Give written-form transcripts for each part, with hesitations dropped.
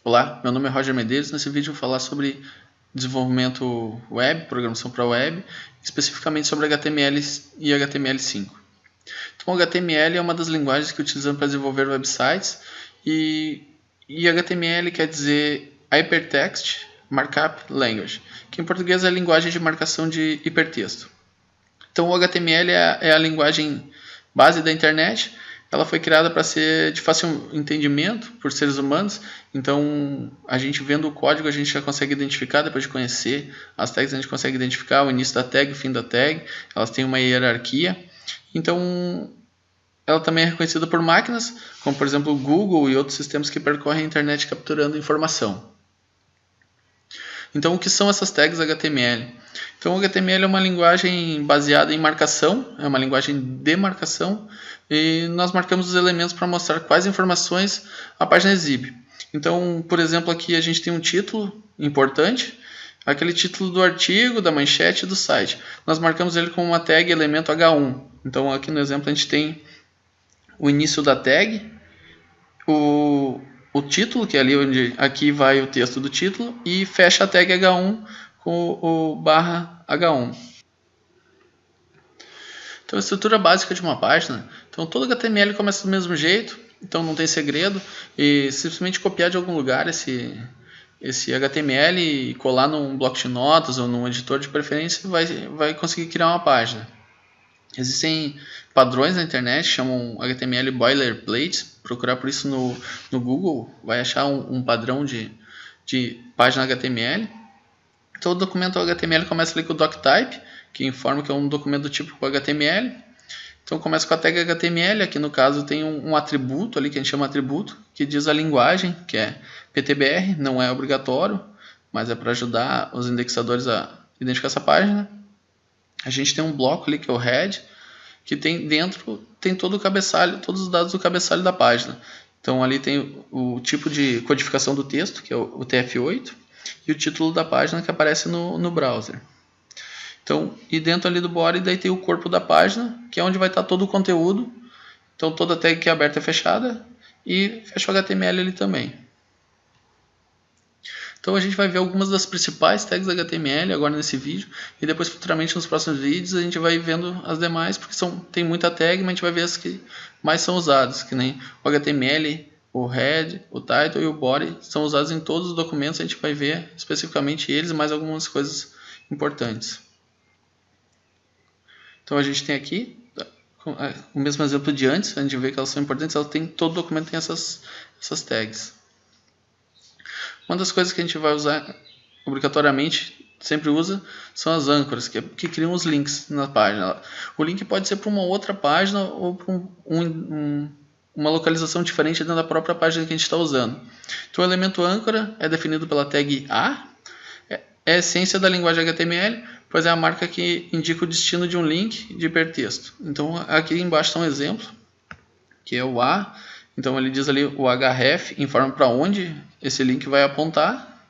Olá, meu nome é Roger Medeiros. Nesse vídeo eu vou falar sobre desenvolvimento web, programação para web, especificamente sobre HTML e HTML5. Então, o HTML é uma das linguagens que utilizamos para desenvolver websites e HTML quer dizer Hypertext Markup Language, que em português é a linguagem de marcação de hipertexto. Então, o HTML é a linguagem base da internet. Ela foi criada para ser de fácil entendimento por seres humanos. Então, a gente vendo o código, a gente já consegue identificar, depois de conhecer as tags, a gente consegue identificar o início da tag, o fim da tag. Elas têm uma hierarquia. Então, ela também é reconhecida por máquinas, como por exemplo o Google e outros sistemas que percorrem a internet capturando informação. Então, o que são essas tags HTML? Então, o HTML é uma linguagem baseada em marcação, é uma linguagem de marcação, e nós marcamos os elementos para mostrar quais informações a página exibe. Então, por exemplo, aqui a gente tem um título importante, aquele título do artigo, da manchete do site. Nós marcamos ele com uma tag elemento H1. Então, aqui no exemplo a gente tem o início da tag, o título, que é ali onde aqui vai o texto do título, e fecha a tag H1 com o barra H1. Então, a estrutura básica de uma página. Então, todo HTML começa do mesmo jeito, então não tem segredo, e simplesmente copiar de algum lugar esse HTML e colar num bloco de notas ou num editor de preferência, vai conseguir criar uma página. Existem padrões na internet, chamam HTML Boilerplates. Procurar por isso no Google, vai achar um padrão de página HTML. Então, o documento HTML começa ali com o doctype, que informa que é um documento do tipo HTML. Então, começa com a tag HTML. Aqui no caso tem um atributo ali, que a gente chama atributo, que diz a linguagem, que é PTBR. Não é obrigatório, mas é para ajudar os indexadores a identificar essa página. A gente tem um bloco ali que é o head, que tem dentro todo o cabeçalho, todos os dados do cabeçalho da página. Então ali tem o tipo de codificação do texto, que é o TF8, e o título da página que aparece no browser. Então, e dentro ali do body daí tem o corpo da página, que é onde vai estar todo o conteúdo. Então toda tag que é aberta é fechada, e fecha o HTML ali também. Então a gente vai ver algumas das principais tags HTML agora nesse vídeo, e depois futuramente nos próximos vídeos a gente vai vendo as demais, porque tem muita tag, mas a gente vai ver as que mais são usadas, que nem o HTML, o head, o title e o body são usados em todos os documentos. A gente vai ver especificamente eles e mais algumas coisas importantes. Então a gente tem aqui o mesmo exemplo de antes, a gente vê que elas são importantes, todo documento tem essas tags. Uma das coisas que a gente vai usar obrigatoriamente, sempre usa, são as âncoras, que criam os links na página. O link pode ser para uma outra página ou para uma localização diferente dentro da própria página que a gente está usando. Então, o elemento âncora é definido pela tag A, é a essência da linguagem HTML, pois é a marca que indica o destino de um link de hipertexto. Então, aqui embaixo está um exemplo, que é o A. Então ele diz ali o href, informa para onde esse link vai apontar.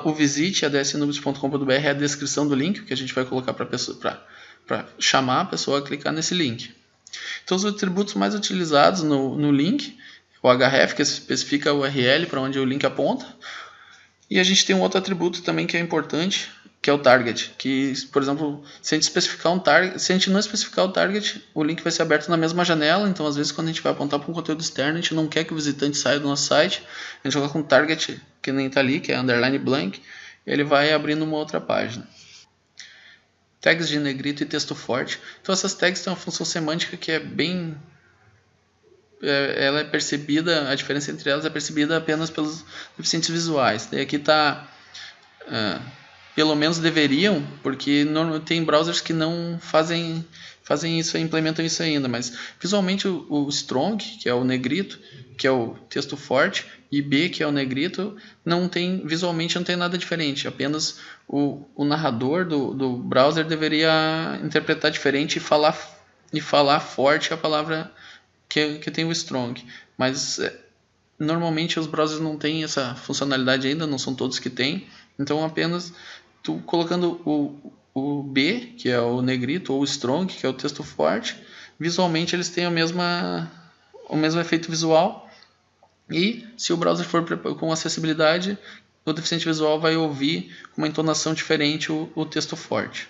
O visit, adsnubes.com.br, é a descrição do link, que a gente vai colocar para chamar a pessoa a clicar nesse link. Então os atributos mais utilizados no link, o href, que especifica o URL para onde o link aponta. E a gente tem um outro atributo também que é importante, que é o target, que, por exemplo, se a gente não especificar o target, o link vai ser aberto na mesma janela. Então, às vezes, quando a gente vai apontar para um conteúdo externo, a gente não quer que o visitante saia do nosso site, a gente coloca um target que nem está ali, que é underline blank, e ele vai abrindo uma outra página. Tags de negrito e texto forte. Então, essas tags têm uma função semântica que é bem... ela é percebida, a diferença entre elas é percebida apenas pelos deficientes visuais. Daí aqui está... pelo menos deveriam, porque tem browsers que não fazem isso, implementam isso ainda, mas visualmente o strong, que é o negrito, que é o texto forte, e B, que é o negrito, visualmente não tem nada diferente, apenas o narrador do browser deveria interpretar diferente e falar forte a palavra que tem o strong, mas normalmente os browsers não têm essa funcionalidade ainda, não são todos que têm. Então apenas tu colocando o B, que é o negrito, ou o strong, que é o texto forte, visualmente eles têm o mesmo efeito visual, E se o browser for com acessibilidade, o deficiente visual vai ouvir com uma entonação diferente o texto forte.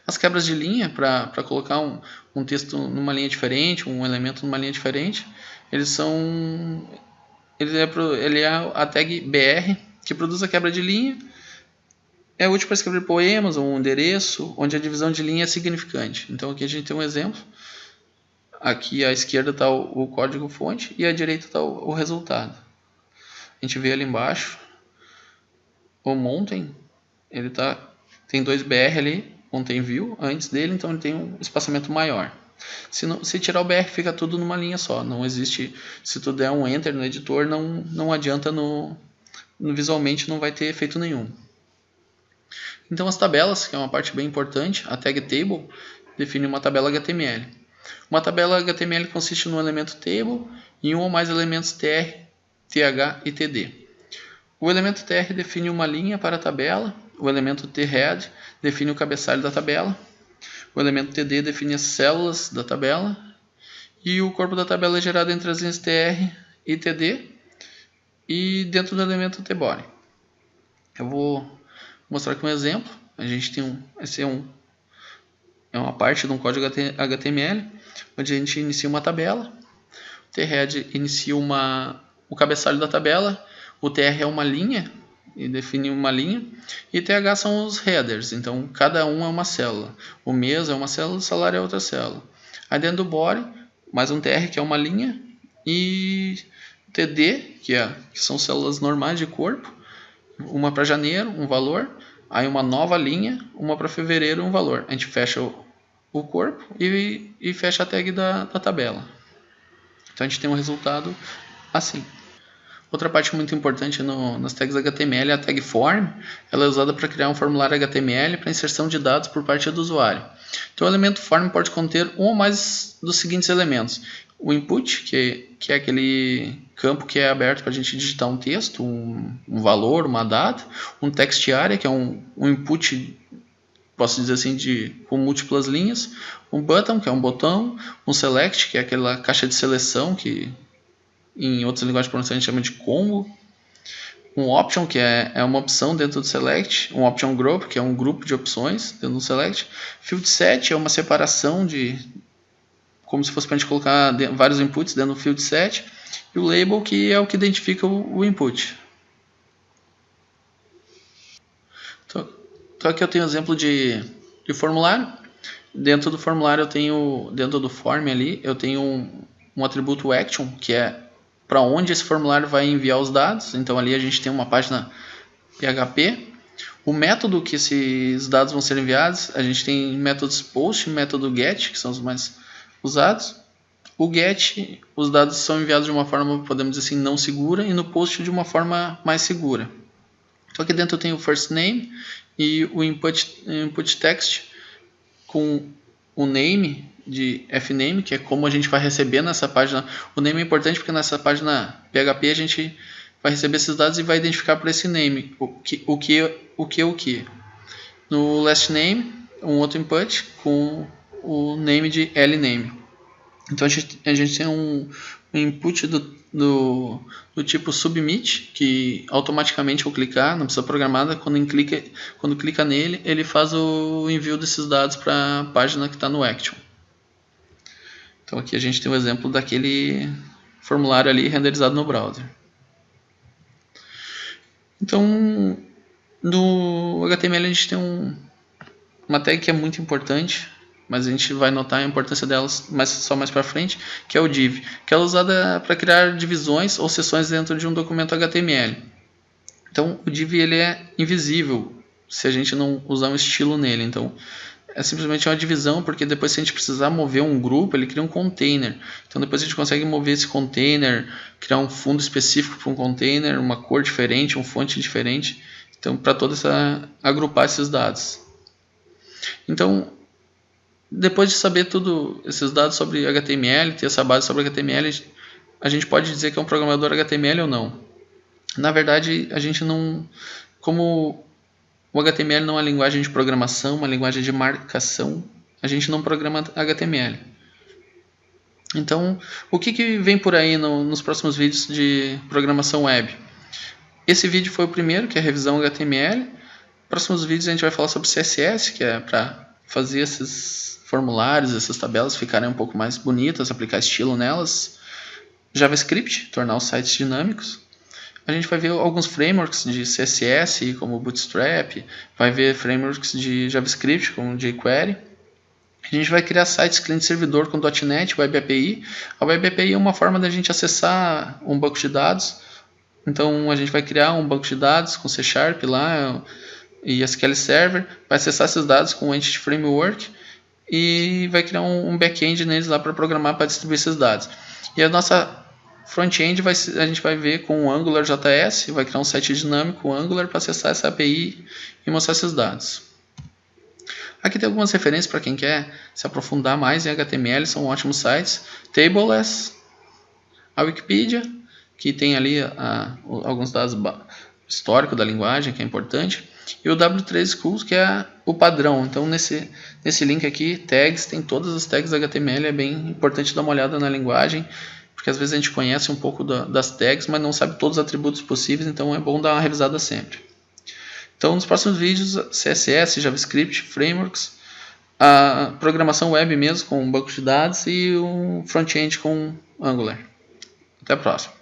As quebras de linha, para colocar um texto numa linha diferente, um elemento numa linha diferente, ele é a tag BR, que produz a quebra de linha. É útil para escrever poemas ou um endereço onde a divisão de linha é significante. Então aqui a gente tem um exemplo. Aqui à esquerda está o código-fonte e à direita está o resultado. A gente vê ali embaixo o Mountain, tem 2 BR ali, Mountain View antes dele, então ele tem um espaçamento maior. Se tirar o BR, fica tudo numa linha só. Não existe, se tu der um Enter no editor, não adianta visualmente, não vai ter efeito nenhum. Então as tabelas, que é uma parte bem importante, a tag table define uma tabela HTML. Uma tabela HTML consiste no elemento table e um ou mais elementos tr, th e td. O elemento tr define uma linha para a tabela, o elemento thead define o cabeçalho da tabela, o elemento td define as células da tabela e o corpo da tabela é gerado entre as linhas tr e td e dentro do elemento tbody. Eu vou mostrar aqui um exemplo. A gente tem esse é uma parte de um código HTML onde a gente inicia uma tabela. O thead inicia o cabeçalho da tabela. O tr é uma linha e define uma linha. E th são os headers. Então cada um é uma célula. O mês é uma célula, o salário é outra célula. Aí dentro do body, mais um tr que é uma linha e td que são células normais de corpo. Uma para janeiro, um valor. Aí uma nova linha, uma para fevereiro, um valor. A gente fecha o corpo e fecha a tag da tabela. Então a gente tem um resultado assim. Outra parte muito importante nas tags HTML é a tag form. Ela é usada para criar um formulário HTML para inserção de dados por parte do usuário. Então o elemento form pode conter um ou mais dos seguintes elementos. O input, que é aquele campo que é aberto para a gente digitar um texto, um valor, uma data. Um text area, que é um input, posso dizer assim, com múltiplas linhas. Um button, que é um botão. Um select, que é aquela caixa de seleção, que em outras linguagens de programação a gente chama de combo. Um option, que é uma opção dentro do select. Um option group, que é um grupo de opções dentro do select. Field set é uma separação como se fosse para a gente colocar vários inputs dentro do field set. E o label, que é o que identifica o input. Então aqui eu tenho um exemplo de formulário. Dentro do formulário dentro do form ali, eu tenho um atributo action, que é para onde esse formulário vai enviar os dados. Então ali a gente tem uma página PHP. O método que esses dados vão ser enviados, a gente tem métodos post e método get, que são os mais usados. O get, os dados são enviados de uma forma, podemos dizer assim, não segura, e no post de uma forma mais segura. Então aqui dentro eu tenho o first name e o input text com o name de fname, que é como a gente vai receber nessa página. O name é importante porque nessa página PHP a gente vai receber esses dados e vai identificar por esse name o que. No last name, um outro input com o name de lname. Então a gente tem um input do tipo submit, que automaticamente ao clicar, não precisa programada, quando clica nele, ele faz o envio desses dados para a página que está no action. Então aqui a gente tem um exemplo daquele formulário ali renderizado no browser. Então no HTML a gente tem uma tag que é muito importante, mas a gente vai notar a importância delas só mais para frente, que é o div, que é usada para criar divisões ou seções dentro de um documento HTML. Então o div ele é invisível se a gente não usar um estilo nele. Então é simplesmente uma divisão, porque depois se a gente precisar mover um grupo, ele cria um container. Então depois a gente consegue mover esse container, criar um fundo específico para um container, uma cor diferente, um fonte diferente. Então para agrupar esses dados. Então depois de saber tudo esses dados sobre HTML, ter essa base sobre HTML, a gente pode dizer que é um programador HTML ou não. Na verdade, a gente não... Como o HTML não é uma linguagem de programação, uma linguagem de marcação, a gente não programa HTML. Então, o que vem por aí nos próximos vídeos de programação web? Esse vídeo foi o primeiro, que é a revisão HTML. Próximos vídeos a gente vai falar sobre CSS, que é para fazer esses formulários, essas tabelas ficarem um pouco mais bonitas, aplicar estilo nelas. JavaScript, tornar os sites dinâmicos. A gente vai ver alguns frameworks de CSS, como Bootstrap, vai ver frameworks de JavaScript, como jQuery. A gente vai criar sites cliente-servidor com .NET, Web API. A Web API é uma forma da gente acessar um banco de dados. Então a gente vai criar um banco de dados com C# lá e SQL Server, vai acessar esses dados com o Entity Framework e vai criar um back-end neles lá para programar para distribuir esses dados. E a nossa front-end a gente vai ver com o AngularJS, vai criar um site dinâmico Angular para acessar essa API e mostrar esses dados. Aqui tem algumas referências para quem quer se aprofundar mais em HTML, são ótimos sites. Tableless, a Wikipedia, que tem ali alguns dados históricos da linguagem, que é importante. E o W3 Schools, que é o padrão. Então nesse link aqui, tags, tem todas as tags HTML, é bem importante dar uma olhada na linguagem, porque às vezes a gente conhece um pouco das tags, mas não sabe todos os atributos possíveis, então é bom dar uma revisada sempre. Então, nos próximos vídeos, CSS, JavaScript, frameworks, a programação web mesmo com um banco de dados e um front-end com Angular. Até a próxima.